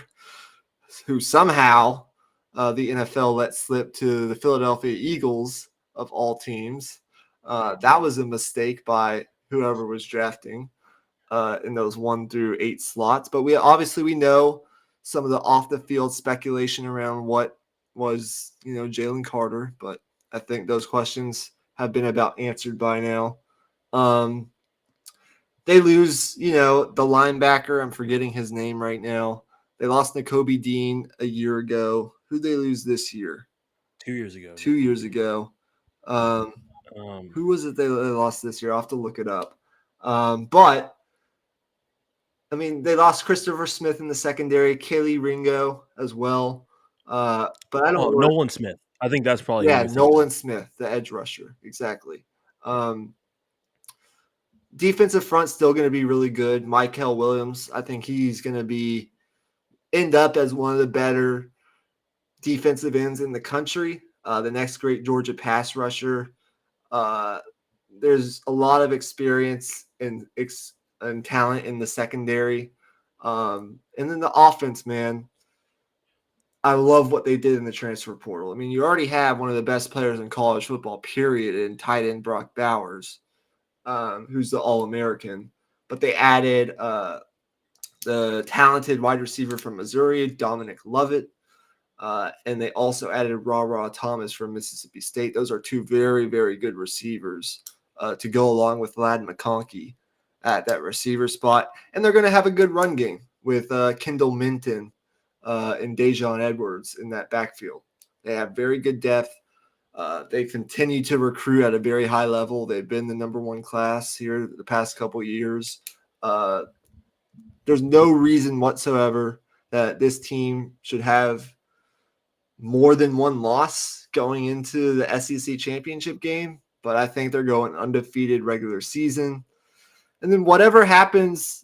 who somehow the NFL let slip to the Philadelphia Eagles of all teams. That was a mistake by whoever was drafting in those 1 through 8 slots. But we know some of the off the field speculation around what was, Jalen Carter. But I think those questions have been about answered by now. They lose, the linebacker. I'm forgetting his name right now. They lost Nakobe Dean a year ago. Who'd they lose this year? 2 years ago. 2 years ago. Who was it they lost this year? I'll have to look it up. But, I mean, they lost Christopher Smith in the secondary, Kaylee Ringo as well. But I don't know. Nolan Smith. I think that's probably Nolan Smith, the edge rusher. Exactly. Defensive front still going to be really good. Michael Williams, I think he's going to end up as one of the better defensive ends in the country. The next great Georgia pass rusher. There's a lot of experience and talent in the secondary. And then the offense, man, I love what they did in the transfer portal. I mean, you already have one of the best players in college football, period, in tight end Brock Bowers, who's the All-American. But they added the talented wide receiver from Missouri, Dominic Lovett. And they also added Ra Thomas from Mississippi State. Those are two very, very good receivers to go along with Ladd McConkey at that receiver spot. And they're going to have a good run game with Kendall Minton and Dejon Edwards in that backfield. They have very good depth. They continue to recruit at a very high level. They've been the number one class here the past couple of years. There's no reason whatsoever that this team should have more than one loss going into the SEC championship game, but I think they're going undefeated regular season. And then whatever happens,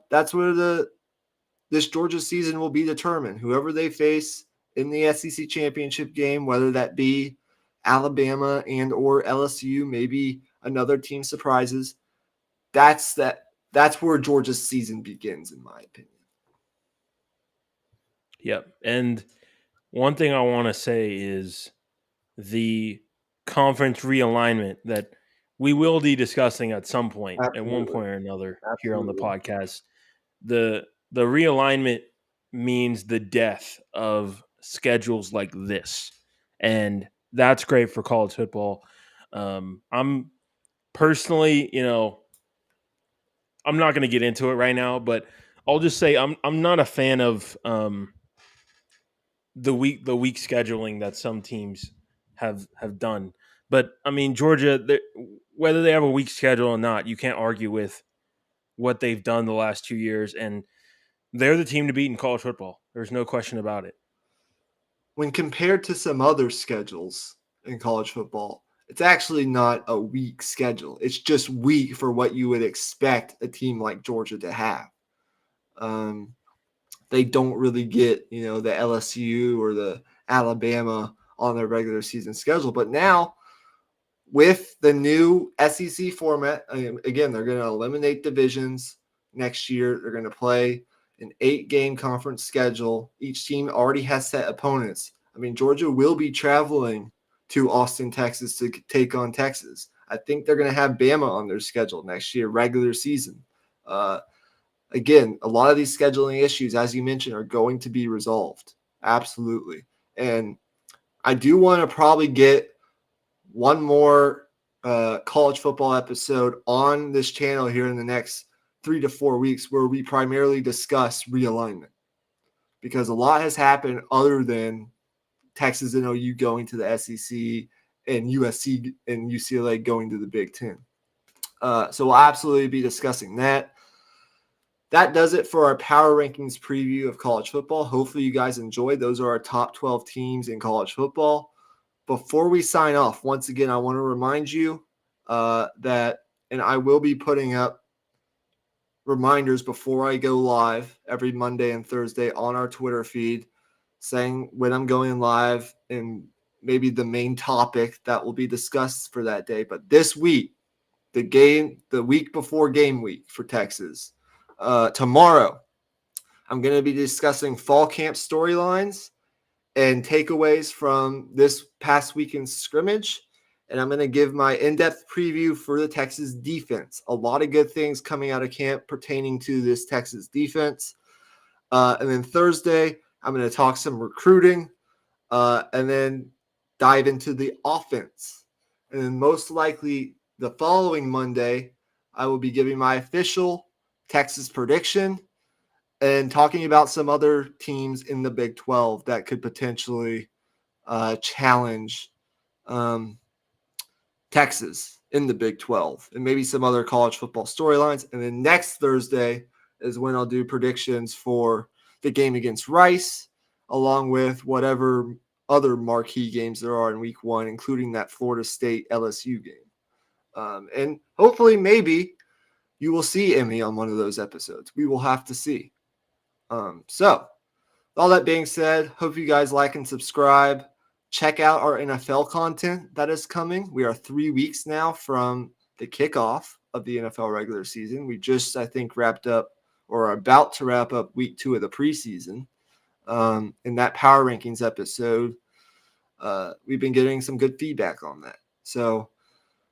that's where this Georgia season will be determined. Whoever they face in the SEC championship game, whether that be Alabama and or LSU, maybe another team surprises. That's where Georgia's season begins, in my opinion. Yep. And one thing I want to say is the conference realignment that we will be discussing at some point, Absolutely. at one point or another. Absolutely. Here on the podcast. The realignment means the death of schedules like this. And that's great for college football. I'm personally, I'm not going to get into it right now, but I'll just say I'm not a fan of the week scheduling that some teams have done. But I mean, Georgia, whether they have a weak schedule or not, you can't argue with what they've done the last 2 years, and they're the team to beat in college football. There's no question about it. When compared to some other schedules in college football, it's actually not a weak schedule. It's just weak for what you would expect a team like Georgia to have. They don't really get, the LSU or the Alabama on their regular season schedule. But now, with the new SEC format, again, they're going to eliminate divisions next year. They're going to play an 8-game conference schedule. Each team already has set opponents. I mean, Georgia will be traveling to Austin, Texas to take on Texas. I think they're going to have Bama on their schedule next year, regular season. Again, a lot of these scheduling issues, as you mentioned, are going to be resolved. Absolutely. And I do want to probably get one more college football episode on this channel here in the next 3 to 4 weeks where we primarily discuss realignment, because a lot has happened other than Texas and OU going to the SEC and USC and UCLA going to the Big Ten. So we'll absolutely be discussing that. That does it for our power rankings preview of college football. Hopefully you guys enjoyed. Those are our top 12 teams in college football. Before we sign off, once again, I want to remind you that, and I will be putting up reminders before I go live every Monday and Thursday on our Twitter feed, saying when I'm going live and maybe the main topic that will be discussed for that day. But this week, the week before game week for Texas, tomorrow, I'm going to be discussing fall camp storylines and takeaways from this past weekend's scrimmage. And I'm going to give my in-depth preview for the Texas defense. A lot of good things coming out of camp pertaining to this Texas defense. And then Thursday, I'm going to talk some recruiting and then dive into the offense. And then most likely the following Monday, I will be giving my official Texas prediction and talking about some other teams in the Big 12 that could potentially challenge Texas in the Big 12 and maybe some other college football storylines. And then next Thursday is when I'll do predictions for the game against Rice, along with whatever other marquee games there are in week 1, including that Florida State LSU game. And hopefully maybe you will see Emmy on one of those episodes. We will have to see. So with all that being said, hope you guys like and subscribe. Check out our NFL content that is coming. We are 3 weeks now from the kickoff of the NFL regular season. We just, I think, wrapped up or are about to wrap up week 2 of the preseason. In that power rankings episode, we've been getting some good feedback on that. So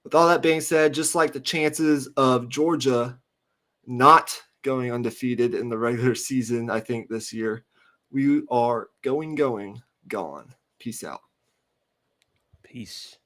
with all that being said, just like the chances of Georgia not going undefeated in the regular season, I think this year, we are gone. Peace out. Peace.